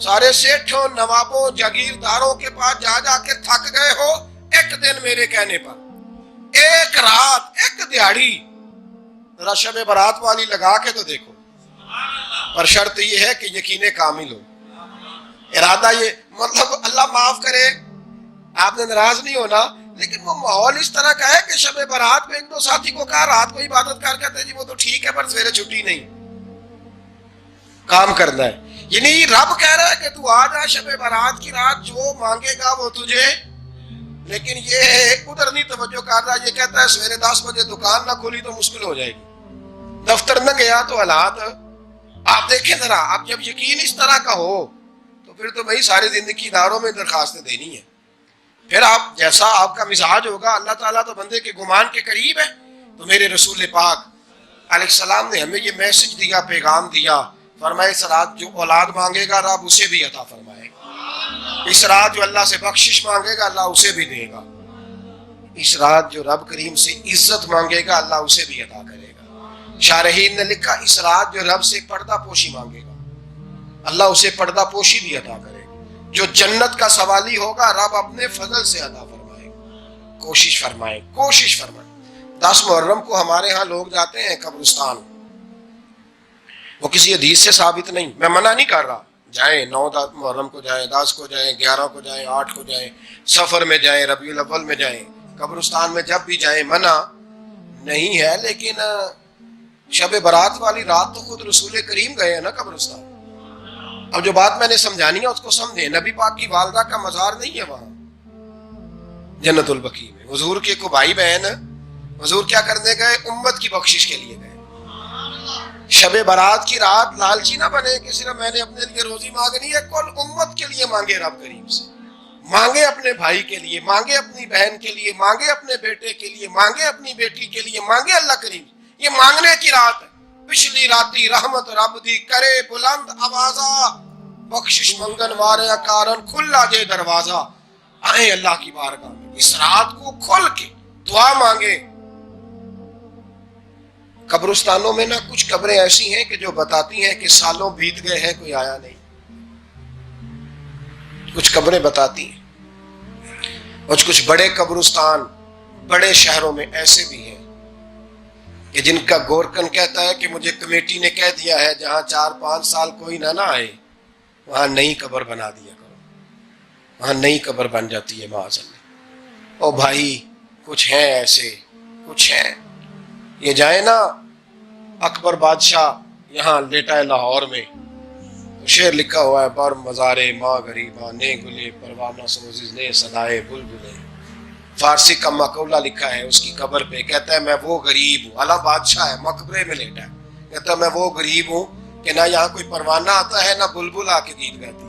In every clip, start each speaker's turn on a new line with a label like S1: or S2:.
S1: سارے سیٹھوں نوابوں جاگیرداروں کے پاس جا جا کے تھک گئے ہو ایک دن میرے کہنے پر، ایک رات، ایک دیہڑی، ذرا شب برات والی لگا کے تو دیکھو۔ پر شرط یہ ہے کہ یقین کامل ہو، ارادہ یہ، مطلب اللہ معاف کرے آپ نے ناراض نہیں ہونا، لیکن وہ ماحول اس طرح کا ہے کہ شب برات میں ایک دو ساتھی کو کہا رات کو عبادت کر کہتے جی وہ تو ٹھیک ہے پر سویرے چھٹی نہیں، کام کرنا ہے۔ یعنی رب کہہ رہا ہے کہ تو آ جا شب برات کی رات، جو مانگے گا وہ تجھے، لیکن یہ ادھر نہیں توجہ کر رہا، یہ کہتا ہے سویرے 10 بجے دکان نہ کھولی تو مشکل ہو جائے گی، دفتر نہ گیا تو حالات آپ دیکھیں ذرا۔ اب جب یقین اس طرح کا ہو تو پھر تو بھائی ساری زندگی اداروں میں درخواستیں دینی ہے، پھر آپ جیسا آپ کا مزاج ہوگا۔ اللہ تعالیٰ تو بندے کے گمان کے قریب ہے، تو میرے رسول پاک علیہ السلام نے ہمیں یہ میسج دیا، پیغام دیا، فرمائے اس رات جو اولاد مانگے گا رب اسے بھی عطا فرمائے گا، اس رات جو اللہ سے بخشش مانگے گا اللہ اسے بھی دے گا، اس رات جو رب کریم سے عزت مانگے گا اللہ اسے بھی عطا کرے گا۔ شارحین نے لکھا اس رات جو رب سے پردہ پوشی مانگے گا اللہ اسے پردہ پوشی بھی عطا کرے گا، جو جنت کا سوالی ہوگا رب اپنے فضل سے عطا فرمائے گا۔ کوشش فرمائے، کوشش فرمائے۔ 10 محرم کو ہمارے ہاں لوگ جاتے ہیں قبرستان، وہ کسی حدیث سے ثابت نہیں، میں منع نہیں کر رہا، جائیں 9 محرم کو جائیں، 10 کو جائیں، 11 کو جائیں، 8 کو جائیں، سفر میں جائیں، ربیع الاول میں جائیں، قبرستان میں جب بھی جائیں، منع نہیں ہے، لیکن شب برات والی رات تو خود رسول کریم گئے ہیں نا قبرستان۔ اب جو بات میں نے سمجھانی ہے اس کو سمجھیں، نبی پاک کی والدہ کا مزار نہیں ہے وہاں جنت البقیع میں، حضور کے کو بھائی بہن، حضور کیا کرنے گئے؟ امت کی بخشش کے لیے گئے۔ شب برات کی رات لالچی نہ بنے کہ صرف میں نے اپنے لیے روزی مانگنی ہے، کل امت کے لیے مانگے رب کریم سے، مانگے اپنے بھائی کے لیے، مانگے اپنی بہن کے لیے، مانگے اپنے بیٹے کے لیے، مانگے اپنی بیٹی کے لیے، مانگے اللہ کریم۔ یہ مانگنے کی رات ہے۔ پچھلی راتی رحمت رب دی کرے بلند آوازہ، بخشش منگن وارے کارن کھلا جے دروازہ، آئیں اللہ کی بارگاہ میں اس رات کو کھل کے دعا مانگے۔ قبرستانوں میں نا کچھ قبریں ایسی ہیں کہ جو بتاتی ہیں کہ سالوں بیت گئے ہیں کوئی آیا نہیں، کچھ قبریں بتاتی ہیں۔ اور کچھ بڑے قبرستان بڑے شہروں میں ایسے بھی ہیں کہ جن کا گورکن کہتا ہے کہ مجھے کمیٹی نے کہہ دیا ہے جہاں 4-5 سال کوئی نہ آئے وہاں نئی قبر بنا دیا کرو، وہاں نئی قبر بن جاتی ہے معاذ اللہ۔ او بھائی کچھ ہیں ایسے، کچھ ہیں، یہ جائیں نا اکبر بادشاہ یہاں لیٹا ہے لاہور میں، شعر لکھا ہوا ہے، بر مزارے ماں غریباں نے گلے پروانہ سوزز نے صدائے بلبلے، فارسی کا مقولہ لکھا ہے اس کی قبر پہ، کہتا ہے میں وہ غریب ہوں، اعلیٰ بادشاہ ہے مقبرے میں لیٹا ہے، کہتا ہے میں وہ غریب ہوں کہ نہ یہاں کوئی پروانہ آتا ہے نہ بلبل آ کے گیت گاتی،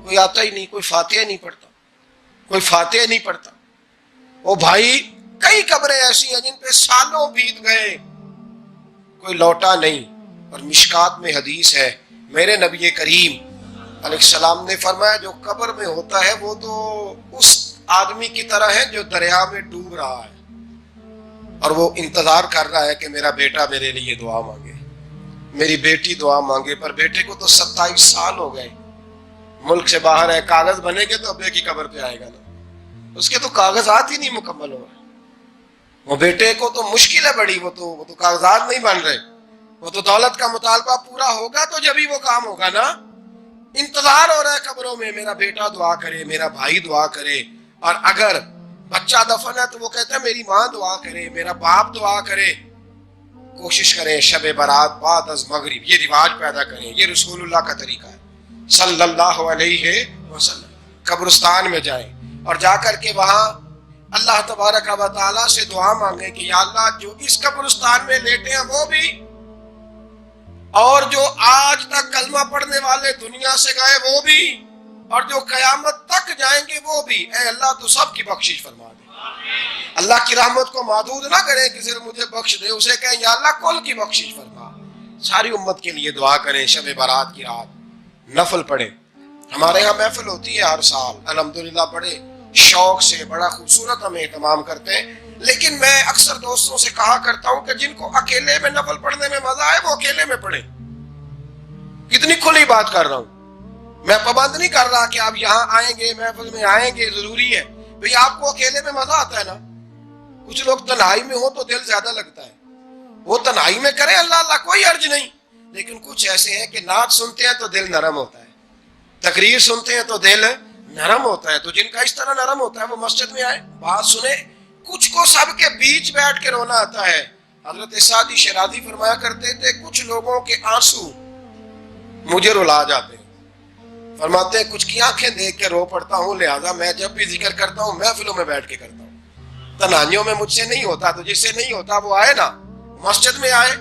S1: کوئی آتا ہی نہیں، کوئی فاتحہ نہیں پڑھتا، کوئی فاتحہ نہیں پڑھتا۔ او بھائی کئی قبریں ایسی ہیں جن پہ سالوں بیت گئے کوئی لوٹا نہیں۔ اور مشکات میں حدیث ہے، میرے نبی کریم علیہ السلام نے فرمایا جو قبر میں ہوتا ہے وہ تو اس آدمی کی طرح ہے جو دریا میں ڈوب رہا ہے اور وہ انتظار کر رہا ہے کہ میرا بیٹا میرے لیے دعا مانگے، میری بیٹی دعا مانگے، پر بیٹے کو تو 27 سال ہو گئے، ملک سے باہر ہے، کاغذ بنے گے تو ابے کی قبر پہ آئے گا نا، اس کے تو کاغذات ہی نہیں مکمل ہو رہے، وہ بیٹے کو تو مشکل ہے بڑی، وہ تو کاغذات نہیں بن رہے، وہ تو دولت کا مطالبہ پورا ہوگا تو جب ہی وہ کام ہوگا نا۔ انتظار ہو رہا ہے قبروں میں میرا بیٹا دعا کرے، میرا بھائی دعا کرے، اور اگر بچہ دفن ہے تو وہ کہتا ہے میری ماں دعا کرے، میرا باپ دعا کرے۔ کوشش کریں شب برات بعد از مغرب یہ رواج پیدا کریں، یہ رسول اللہ کا طریقہ ہے صلی اللہ علیہ وسلم۔ قبرستان میں جائیں اور جا کر کے وہاں اللہ تبارک و تعالیٰ سے دعا مانگیں کہ یا اللہ جو اس قبرستان میں لیٹے ہیں وہ بھی، اور جو آج تک کلمہ پڑھنے والے دنیا سے گئے وہ بھی، اور جو قیامت تک جائیں گے وہ بھی، اے اللہ تو سب کی بخشش فرما دے۔ اللہ کی رحمت کو محدود نہ کریں کہ صرف مجھے بخش دے، اسے کہیں یا اللہ کل کی بخشش فرما۔ ساری امت کے لیے دعا کریں، شب برات کی رات نفل پڑھیں۔ ہمارے ہاں محفل ہوتی ہے ہر سال الحمدللہ، بڑے شوق سے بڑا خوبصورت ہم اہتمام کرتے ہیں، لیکن میں اکثر دوستوں سے کہا کرتا ہوں کہ جن کو اکیلے میں نفل پڑھنے میں مزہ آئے وہ اکیلے میں پڑھیں۔ کتنی کھلی بات کر رہا ہوں، میں پابند نہیں کر رہا کہ آپ یہاں آئیں گے، محفل میں آئیں گے، ضروری ہے بھئی آپ کو اکیلے میں مزہ آتا ہے نا، کچھ لوگ تنہائی میں ہو تو دل زیادہ لگتا ہے، وہ تنہائی میں کریں اللہ اللہ کوئی عرض نہیں، لیکن کچھ ایسے ہیں کہ نعت سنتے ہیں تو دل نرم ہوتا ہے، تقریر سنتے ہیں تو دل نرم ہوتا ہے، تو جن کا اس طرح نرم ہوتا ہے وہ مسجد میں آئے، بات سنیں۔ کچھ کو سب کے بیچ بیٹھ کے رونا آتا ہے۔ حضرت سعدی شیرازی فرمایا کرتے تھے کچھ لوگوں کے آنسو مجھے رلا جاتے ہیں، فرماتے ہیں کچھ کی آنکھیں دیکھ کے رو پڑتا ہوں، لہذا میں جب بھی ذکر کرتا ہوں محفلوں میں بیٹھ کے کرتا ہوں، تنہائیوں میں مجھ سے نہیں ہوتا، تو جس سے نہیں ہوتا وہ آئے نا، مسجد میں آئے،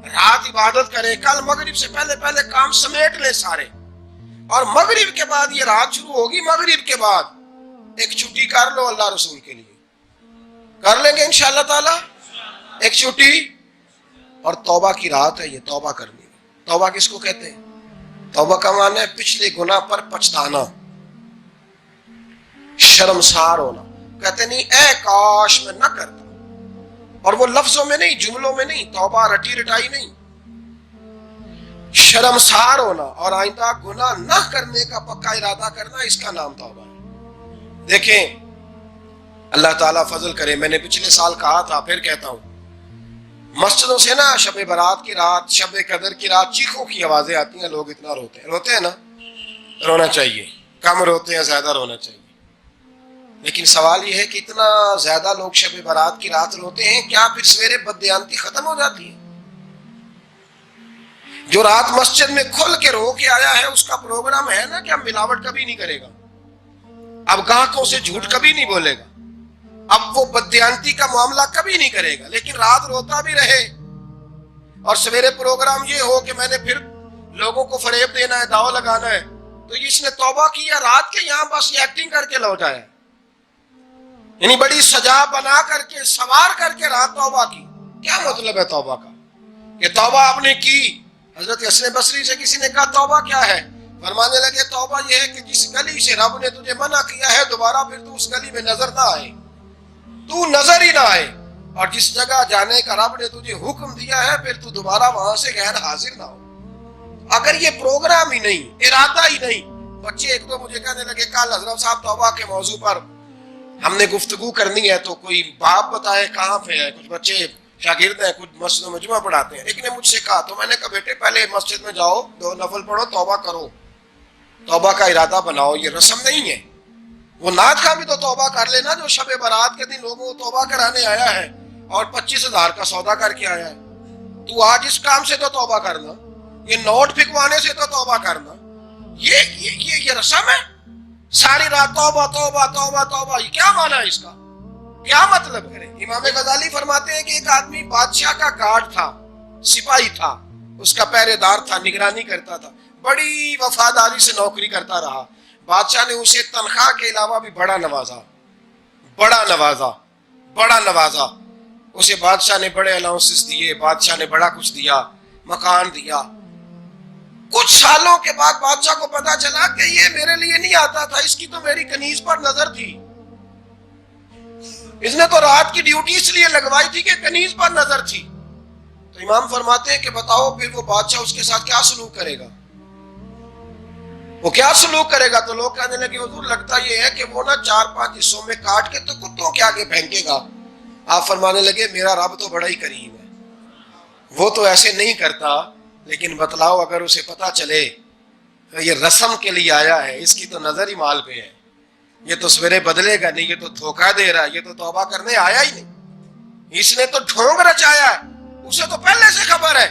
S1: رات عبادت کریں، کل مغرب سے پہلے پہلے کام سمیٹ لیں سارے، اور مغرب کے بعد یہ رات شروع ہوگی، مغرب کے بعد ایک چھٹی کر لو اللہ رسول کے لیے، کر لیں گے انشاءاللہ تعالی ایک چھٹی، اور توبہ کی رات ہے یہ، توبہ کرنی ہے۔ توبہ کس کو کہتے ہیں؟ توبہ کا معنی ہے پچھلے گناہ پر پچھتانا، شرمسار ہونا، کہتے نہیں اے کاش میں نہ کرتا، اور وہ لفظوں میں نہیں، جملوں میں نہیں، توبہ رٹی رٹائی نہیں، شرمسار ہونا اور آئندہ گناہ نہ کرنے کا پکا ارادہ کرنا، اس کا نام توبہ ہے۔ دیکھیں اللہ تعالیٰ فضل کرے، میں نے پچھلے سال کہا تھا پھر کہتا ہوں، مسجدوں سے نا شب برات کی رات، شب قدر کی رات چیخوں کی آوازیں آتی ہیں، لوگ اتنا روتے ہیں نا، رونا چاہیے، کم روتے ہیں زیادہ رونا چاہیے، لیکن سوال یہ ہے کہ اتنا زیادہ لوگ شب برات کی رات روتے ہیں، کیا پھر سویرے بددیانتی ختم ہو جاتی ہے؟ جو رات مسجد میں کھل کے رو کے آیا ہے اس کا پروگرام ہے نا کہ اب ملاوٹ کبھی نہیں کرے گا، اب گاہکوں سے جھوٹ کبھی نہیں بولے گا، اب وہ بددیانتی کا معاملہ کبھی نہیں کرے گا، لیکن رات روتا بھی رہے اور سویرے پروگرام یہ ہو کہ میں نے پھر لوگوں کو فریب دینا ہے، دعویٰ لگانا ہے، تو اس نے توبہ کی یا رات کے یہاں بس یہ ایکٹنگ کر کے لوٹ آیا، یعنی بڑی سجا بنا کر کے سوار کر کے رات توبہ کی۔ کیا مطلب ہے توبہ کا؟ کہ توبہ آپ نے کی۔ حضرت حسن بصری سے کسی نے کہا توبہ کیا ہے؟ فرمانے لگے توبہ یہ ہے کہ جس گلی سے رب نے تجھے منع کیا ہے دوبارہ پھر تو اس گلی میں نظر نہ آئے، تو نظر ہی نہ آئے، اور جس جگہ جانے کا رب نے تجھے حکم دیا ہے پھر تو دوبارہ وہاں سے غیر حاضر نہ ہو۔ اگر یہ پروگرام ہی نہیں، ارادہ ہی نہیں، بچے ایک دو مجھے کہنے لگے کل حضرت صاحب توبہ کے موضوع پر ہم نے گفتگو کرنی ہے، تو کوئی باپ بتائے کہاں پہ ہے، کچھ بچے شاگرد ہیں، کچھ مسجدوں میں جمعہ پڑھاتے ہیں، ایک نے مجھ سے کہا، تو میں نے کہا بیٹے پہلے مسجد میں جاؤ، 2 نفل پڑھو، توبہ کرو، توبہ کا ارادہ بناؤ، یہ رسم نہیں ہے۔ وہ نعت کا بھی تو توبہ کر لینا جو شب برات کے دن لوگوں کو توبہ کرانے آیا ہے اور 25,000 کا سودا کر کے آیا ہے، تو آج اس کام سے تو توبہ کرنا، یہ نوٹ پھکوانے سے تو توبہ کرنا، یہ رسم ہے؟ ساری رات توبہ توبہ توبہ توبہ، یہ کیا معنی ہے اس کا؟ کیا مطلب کریں؟ امام غزالی فرماتے ہیں کہ ایک آدمی بادشاہ کا گارڈ تھا، سپاہی تھا، اس کا پہرے دار تھا، نگرانی کرتا تھا، بڑی وفاداری سے نوکری کرتا رہا، بادشاہ نے اسے تنخواہ کے علاوہ بھی بڑا نوازا، اسے بادشاہ نے بڑے الاؤنسز دیے، بادشاہ نے بڑا کچھ دیا، مکان دیا۔ کچھ سالوں کے بعد بادشاہ کو پتا چلا کہ یہ میرے لیے نہیں آتا تھا، اس کی تو میری کنیز پر نظر تھی، اس نے تو رات کی ڈیوٹی اس لیے لگوائی تھی کہ کنیز پر نظر تھی۔ تو امام فرماتے ہیں کہ بتاؤ پھر وہ بادشاہ اس کے ساتھ کیا سلوک کرے گا؟ وہ کیا سلوک کرے گا؟ تو لوگ کہنے لگے حضور لگتا یہ ہے کہ وہ نا 4-5 حصوں میں کاٹ کے تو کتوں کے آگے پھینکے گا۔ آپ فرمانے لگے میرا رب تو بڑا ہی کریم ہے، وہ تو ایسے نہیں کرتا، لیکن بتلاؤ اگر اسے پتا چلے یہ رسم کے لیے آیا ہے، اس کی تو نظر ہی مال پہ ہے، یہ تو سویرے بدلے گا نہیں، یہ تو دھوکہ دے رہا ہے، یہ تو توبہ کرنے آیا ہی نہیں، اس نے تو ڈھونگ رچایا ہے، اسے تو پہلے سے خبر ہے،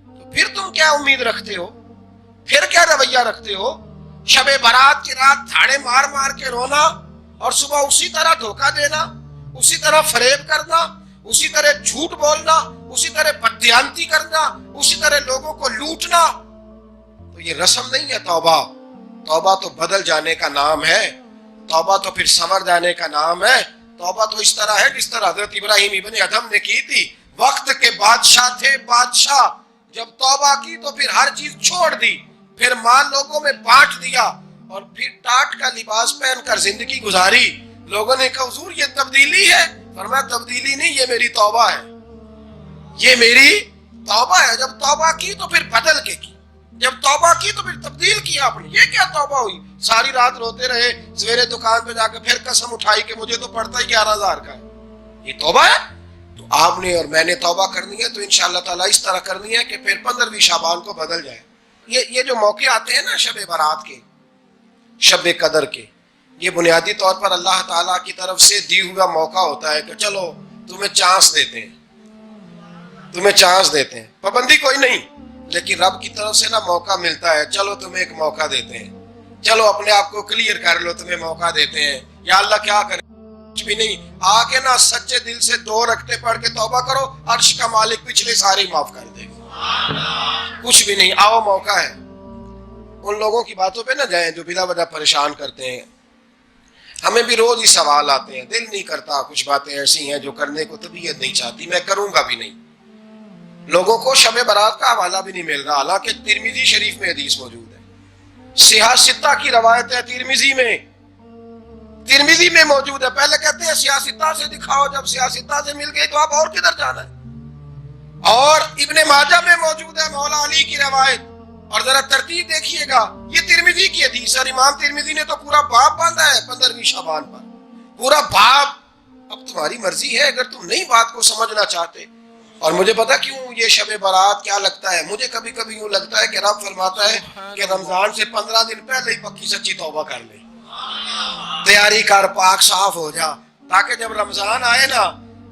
S1: تو پھر تم کیا امید رکھتے ہو؟ پھر کیا رویہ رکھتے ہو؟ شب برات کی رات دھاڑے مار مار کے رونا اور صبح اسی طرح دھوکہ دینا، اسی طرح فریب کرنا، اسی طرح جھوٹ بولنا، اسی طرح بددیانتی کرنا، اسی طرح لوگوں کو لوٹنا، تو یہ رسم نہیں ہے توبہ۔ توبہ تو بدل جانے کا نام ہے، توبہ تو پھر سنور جانے کا نام ہے۔ توبہ تو اس طرح ہے جس طرح حضرت ابراہیم ابن ادھم نے کی تھی، وقت کے بادشاہ تھے، بادشاہ جب توبہ کی تو پھر ہر چیز چھوڑ دی، پھر مال لوگوں میں بانٹ دیا اور پھر ٹاٹ کا لباس پہن کر زندگی گزاری۔ لوگوں نے کہا حضور یہ تبدیلی ہے؟ فرمایا تبدیلی نہیں، یہ میری توبہ ہے، یہ میری توبہ ہے۔ جب توبہ کی تو پھر بدل کے کی، جب توبہ کی تو پھر تبدیل کیا آپ نے. یہ کیا توبہ ہوئی؟ ساری رات روتے رہے, سویرے دکان پہ جا کے پھر قسم اٹھائی کہ مجھے تو پڑتا ہی 11,000 کا ہے. یہ توبہ ہے؟ تو آپ نے اور میں نے توبہ کرنی ہے تو انشاءاللہ تعالیٰ اس طرح کرنی ہے کہ پھر 15ویں شعبان کو بدل جائے. یہ جو موقع آتے ہیں نا شب برات کے, شب قدر کے, یہ بنیادی طور پر اللہ تعالیٰ کی طرف سے دی ہوا موقع ہوتا ہے کہ چلو تمہیں چانس دیتے ہیں, تمہیں چانس دیتے ہیں. پابندی کوئی نہیں, لیکن رب کی طرف سے نا موقع ملتا ہے, چلو تمہیں ایک موقع دیتے ہیں, چلو اپنے آپ کو کلیئر کر لو, تمہیں موقع دیتے ہیں. یا اللہ کیا کرے, کچھ بھی نہیں, آ کے نا سچے دل سے 2 رکعتیں پڑھ کے توبہ کرو, عرش کا مالک پچھلے سارے معاف کر دے گا. کچھ بھی نہیں, آؤ موقع ہے. ان لوگوں کی باتوں پہ نہ جائیں جو بلا وجہ پریشان کرتے ہیں. ہمیں بھی روز ہی سوال آتے ہیں, دل نہیں کرتا, کچھ باتیں ایسی ہیں جو کرنے کو طبیعت نہیں چاہتی, میں کروں گا بھی نہیں. لوگوں کو شب برات کا حوالہ بھی نہیں مل رہا, حالانکہ ترمذی شریف میں حدیث موجود ہے. صحاح ستہ کی روایت ہے ترمذی میں موجود ہے. پہلے کہتے ہیں صحاح ستہ سے دکھاؤ, جب صحاح ستہ سے مل گئی تو آپ اور کدھر جانا ہے. اور ابن ماجہ میں موجود ہے مولا علی کی روایت, اور ذرا ترتیب دیکھیے گا, یہ ترمذی کی حدیث ہے. امام ترمذی نے تو پورا باب باندھا ہے 15ویں شعبان پر, پورا باب. اب تمہاری مرضی ہے, اگر تم نہیں بات کو سمجھنا چاہتے. اور مجھے پتا کیوں یہ شب برات کیا لگتا ہے, مجھے کبھی کبھی یوں لگتا ہے کہ رب فرماتا ہے کہ رمضان سے 15 دن پہلے ہی پکی سچی توبہ کر لے, تیاری کر, پاک صاف ہو جا, تاکہ جب رمضان آئے نا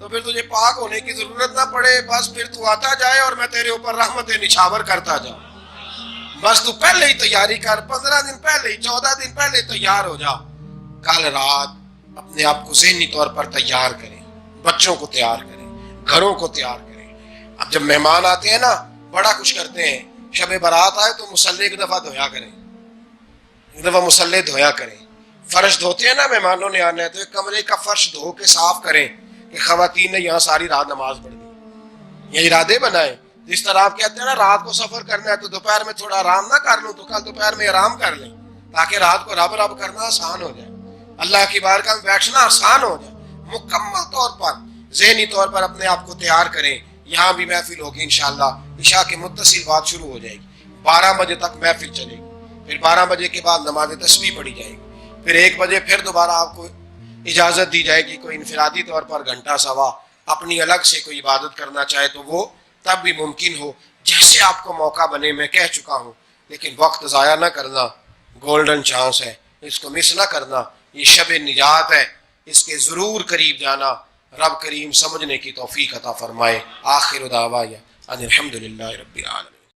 S1: تو پھر تجھے پاک ہونے کی ضرورت نہ پڑے. بس پھر تو آتا جائے اور میں تیرے اوپر رحمت نچھاور کرتا جاؤں. بس تو پہلے ہی تیاری کر, 15 دن پہلے, 14 دن پہلے تیار ہو جا. کل رات اپنے آپ کو ذہنی طور پر تیار کریں, بچوں کو تیار کریں, گھروں کو تیار کریں. اب جب مہمان آتے ہیں نا بڑا کچھ کرتے ہیں, شب برات آئے تو مصلی ایک دفعہ دھویا کریں, ایک دفعہ مصلی دھویا کریں. فرش دھوتے ہیں نا مہمانوں نے آنا ہے تو ایک کمرے کا فرش دھو کے صاف کریں کہ خواتین نے یہاں ساری رات نماز پڑھ دی. یہ ارادے بنائیں. جس طرح آپ کہتے ہیں نا رات کو سفر کرنا ہے تو دوپہر میں تھوڑا آرام نہ کر لوں, تو کل دوپہر میں آرام کر لیں, تاکہ رات کو رب رب کرنا آسان ہو جائے, اللہ کی بارگاہ میں بیٹھنا آسان ہو جائے. مکمل طور پر ذہنی طور پر اپنے آپ کو تیار کریں. یہاں بھی محفل ہوگی انشاءاللہ, عشاء کے متصل بات شروع ہو جائے گی, 12 بجے تک محفل چلے گی. پھر 12 بجے کے بعد نماز تسبیح پڑھی جائے گی. پھر 1 بجے پھر دوبارہ آپ کو اجازت دی جائے گی, کوئی انفرادی طور پر گھنٹہ سوا اپنی الگ سے کوئی عبادت کرنا چاہے تو وہ تب بھی ممکن ہو, جیسے آپ کو موقع بنے. میں کہہ چکا ہوں, لیکن وقت ضائع نہ کرنا, گولڈن چانس ہے, اس کو مس نہ کرنا. یہ شب نجات ہے, اس کے ضرور قریب جانا. رب کریم سمجھنے کی توفیق عطا فرمائے. آخر دعوانا ان الحمدللہ رب العالمین.